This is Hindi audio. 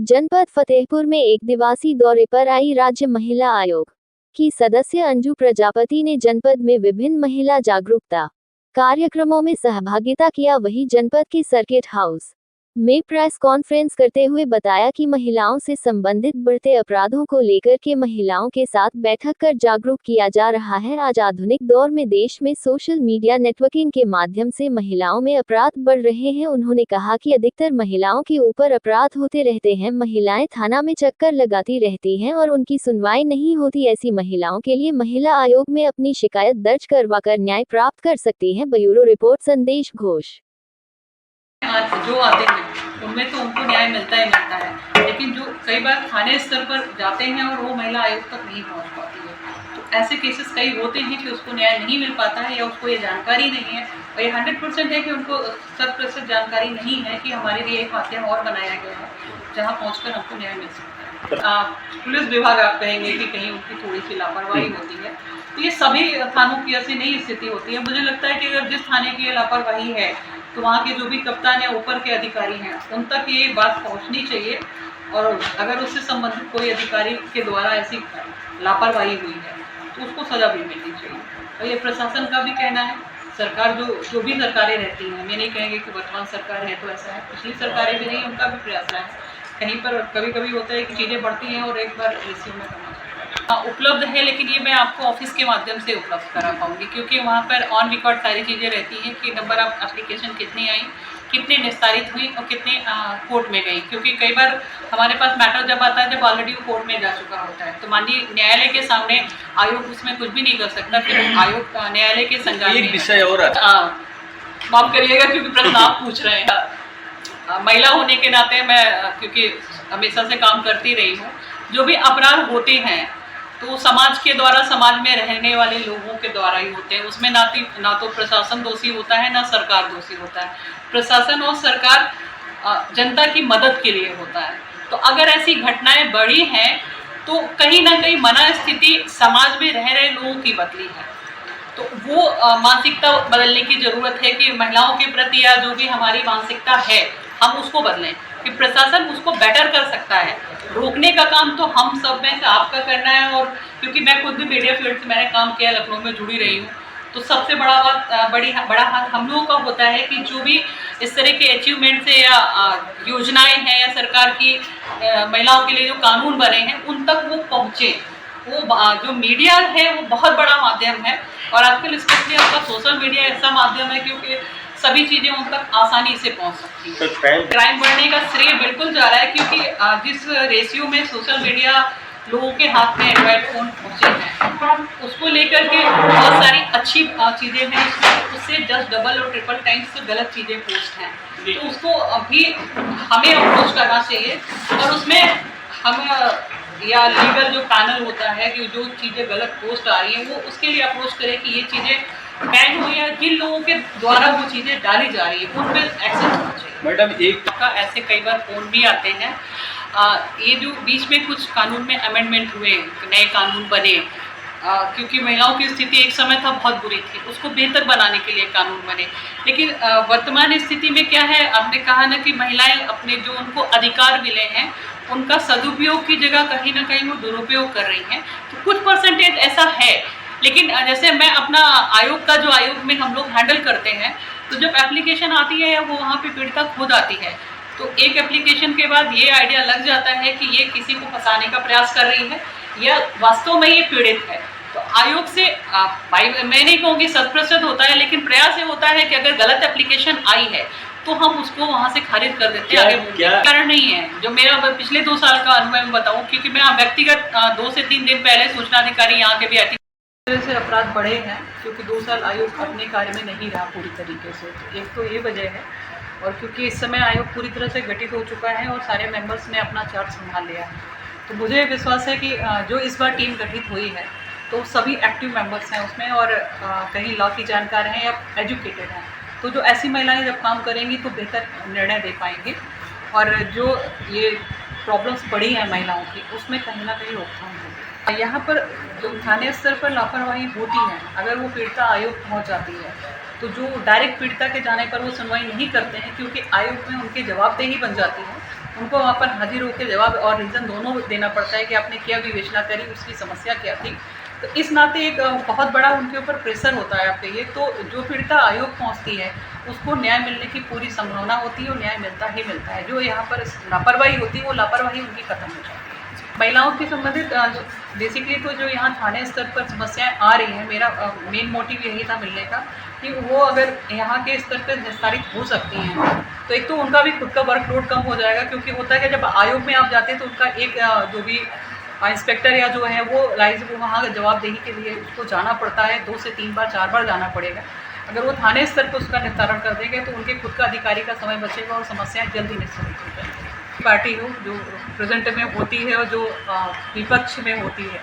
जनपद फतेहपुर में एक दिवसीय दौरे पर आई राज्य महिला आयोग की सदस्य अंजू प्रजापति ने जनपद में विभिन्न महिला जागरूकता कार्यक्रमों में सहभागिता किया। वहीं जनपद के सर्किट हाउस में प्रेस कॉन्फ्रेंस करते हुए बताया कि महिलाओं से संबंधित बढ़ते अपराधों को लेकर के महिलाओं के साथ बैठक कर जागरूक किया जा रहा है। आज आधुनिक दौर में देश में सोशल मीडिया नेटवर्किंग के माध्यम से महिलाओं में अपराध बढ़ रहे हैं। उन्होंने कहा कि अधिकतर महिलाओं के ऊपर अपराध होते रहते हैं। महिलाएं थाना में चक्कर लगाती रहती हैं और उनकी सुनवाई नहीं होती। ऐसी महिलाओं के लिए महिला आयोग में अपनी शिकायत दर्ज करवाकर न्याय प्राप्त कर सकती हैं। ब्यूरो रिपोर्ट संदेश घोष। जो आते हैं उनमें तो उनको न्याय मिलता ही मिलता है, लेकिन जो कई बार थाने स्तर पर जाते हैं और वो महिला आयोग तक नहीं पहुंच पाती है, तो ऐसे केसेस कई होते हैं कि उसको न्याय नहीं मिल पाता है या उसको ये जानकारी नहीं है। और ये 100% है कि उनको 100% जानकारी नहीं है कि हमारे लिए एक माध्यम और बनाया गया है जहाँ पहुँच हमको न्याय मिल सकता है। पुलिस विभाग आप कहेंगे कि कहीं उनकी थोड़ी सी लापरवाही होती है, तो ये सभी थानों की ऐसी नहीं स्थिति होती है। मुझे लगता है कि अगर जिस थाने की ये लापरवाही है तो वहाँ के जो भी कप्तान या ऊपर के अधिकारी हैं उन तक ये बात पहुँचनी चाहिए, और अगर उससे संबंधित कोई अधिकारी के द्वारा ऐसी लापरवाही हुई है तो उसको सजा भी मिलनी चाहिए। और ये प्रशासन का भी कहना है, सरकार जो भी सरकारें रहती हैं, मैं नहीं कहेंगे कि वर्तमान सरकार है तो ऐसा है, पिछली सरकारें भी रही, उनका भी प्रयास रहा है। कहीं पर कभी कभी होता है कि चीज़ें बढ़ती हैं और एक बार रेशियो में करना उपलब्ध है, लेकिन ये मैं आपको ऑफिस के माध्यम से उपलब्ध करा पाऊंगी, क्योंकि वहाँ पर ऑन रिकॉर्ड सारी चीज़ें रहती हैं कि नंबर ऑफ एप्लीकेशन कितनी आई, कितने निस्तारित हुई और कितने कोर्ट में गई। क्योंकि कई बार हमारे पास मैटर जब आता है जब ऑलरेडी वो कोर्ट में जा चुका होता है, तो माननीय न्यायालय के सामने आयोग उसमें कुछ भी नहीं कर सकता। फिर आयोग न्यायालय के संज्ञान में विषय और माफ करिएगा क्योंकि प्रश्न आप पूछ रहे हैं। महिला होने के नाते मैं क्योंकि हमेशा से काम करती रही हूँ, जो भी अपराध होते हैं तो समाज के द्वारा, समाज में रहने वाले लोगों के द्वारा ही होते हैं। उसमें ना तो प्रशासन दोषी होता है ना सरकार दोषी होता है। प्रशासन और सरकार जनता की मदद के लिए होता है। तो अगर ऐसी घटनाएं बढ़ी हैं तो कहीं ना कहीं मनस्थिति समाज में रह रहे लोगों की बदली है, तो वो मानसिकता बदलने की जरूरत है कि महिलाओं के प्रति या जो भी हमारी मानसिकता है हम उसको बदलें, कि प्रशासन उसको बेटर कर सकता है। रोकने का काम तो हम सब में से आपका करना है, और क्योंकि मैं खुद भी मीडिया फील्ड से मैंने काम किया, लखनऊ में जुड़ी रही हूँ, तो सबसे बड़ा हाथ हम लोगों का होता है कि जो भी इस तरह के अचीवमेंट से या योजनाएं हैं या सरकार की महिलाओं के लिए जो कानून बने हैं उन तक वो पहुँचे। वो जो मीडिया है वो बहुत बड़ा माध्यम है, और आजकल स्पेशली आपका सोशल मीडिया ऐसा माध्यम है क्योंकि सभी चीज़ें उन तक आसानी से पहुंच सकती हैं। तो क्राइम बढ़ने का श्रेय बिल्कुल जा रहा है, क्योंकि जिस रेशियो में सोशल मीडिया लोगों के हाथ में एंड्रॉयड फ़ोन पहुँचे हैं, उसको लेकर के बहुत सारी अच्छी चीज़ें हैं, उससे जस्ट डबल और ट्रिपल टाइम्स गलत चीज़ें पोस्ट हैं। तो उसको अभी हमें अप्रोच करना चाहिए, और उसमें हम या लीगल जो पैनल होता है कि जो चीज़ें गलत पोस्ट आ रही हैं वो उसके लिए अप्रोच करें कि ये चीज़ें बैन हो, या जिन लोगों के द्वारा वो चीज़ें डाली जा रही है उन पर एक्शन होना चाहिए। मैडम एक का ऐसे कई बार फोन भी आते हैं, ये जो बीच में कुछ कानून में अमेंडमेंट हुए, नए कानून बने, क्योंकि महिलाओं की स्थिति एक समय था बहुत बुरी थी, उसको बेहतर बनाने के लिए कानून बने। लेकिन वर्तमान स्थिति में क्या है, आपने कहा ना कि महिलाएं अपने जो उनको अधिकार मिले हैं उनका सदुपयोग की जगह कहीं ना कहीं वो दुरुपयोग कर रही हैं। तो कुछ परसेंटेज ऐसा है, लेकिन जैसे मैं अपना आयोग का जो आयोग में हम लोग हैंडल करते हैं, तो जब एप्लीकेशन आती है वो वहाँ पे पीड़िता खुद आती है, तो एक एप्लीकेशन के बाद ये आइडिया लग जाता है कि ये किसी को फंसाने का प्रयास कर रही है या वास्तव में ये पीड़ित है। तो आयोग से मैं नहीं कहूँगी 100% होता है, लेकिन प्रयास ये होता है कि अगर गलत एप्लीकेशन आई है तो हम उसको वहाँ से खारिज कर देते हैं। आगे कारण नहीं है, जो मेरा पिछले 2 साल का अनुभव मैं बताऊँ, क्योंकि मैं व्यक्तिगत 2 से 3 दिन पहले सूचना अधिकारी यहाँ के भी आती से अपराध बढ़े हैं, क्योंकि 2 साल आयोग अपने कार्य में नहीं रहा पूरी तरीके से। तो एक तो ये वजह है, और क्योंकि इस समय आयोग पूरी तरह से गठित हो चुका है और सारे मेंबर्स ने अपना चार्ज संभाल लिया है, तो मुझे विश्वास है कि जो इस बार टीम गठित हुई है तो सभी एक्टिव मेंबर्स हैं उसमें, और कहीं लॉ की जानकार हैं या एजुकेटेड हैं। तो जो ऐसी महिलाएं जब काम करेंगी तो बेहतर निर्णय दे पाएंगी, और जो ये प्रॉब्लम्स बढ़ी हैं महिलाओं की उसमें कहीं ना कहीं रोकथाम होगी। यहाँ पर जो थाने स्तर पर लापरवाही होती है, अगर वो पीड़िता आयोग पहुँच जाती है तो जो डायरेक्ट पीड़िता के जाने पर वो सुनवाई नहीं करते हैं, क्योंकि आयोग में उनकी जवाबदेही बन जाती है उनको वहाँ पर हाजिर होकर जवाब और रीज़न दोनों देना पड़ता है कि आपने क्या विवेचना करी, उसकी समस्या क्या थी। तो इस नाते एक बहुत बड़ा उनके ऊपर प्रेशर होता है, आप कहिए तो। जो पीड़िता आयोग पहुँचती है उसको न्याय मिलने की पूरी संभावना होती है और न्याय मिलता ही मिलता है। जो यहाँ पर लापरवाही होती है वो लापरवाही उनकी खत्म हो जाती है। महिलाओं के संबंधित बेसिकली तो जो यहाँ थाने स्तर पर समस्याएं आ रही हैं, मेरा मेन मोटिव यही था मिलने का कि वो अगर यहाँ के स्तर पर निस्तारित हो सकती हैं तो एक तो उनका भी खुद का वर्कलोड कम हो जाएगा। क्योंकि होता है कि जब आयोग में आप जाते हैं तो उनका एक जो भी इंस्पेक्टर या जो है वो वो वहाँ जवाबदेही के लिए उसको जाना पड़ता है, 2 से 3 बार 4 बार जाना पड़ेगा। अगर वो थाने स्तर पर उसका निस्तारण कर देंगे तो उनके खुद का अधिकारी का समय बचेगा और समस्याएं जल्दी निस्तारित हो जाएंगी। पार्टी हो जो प्रेजेंट में होती है और जो विपक्ष में होती है,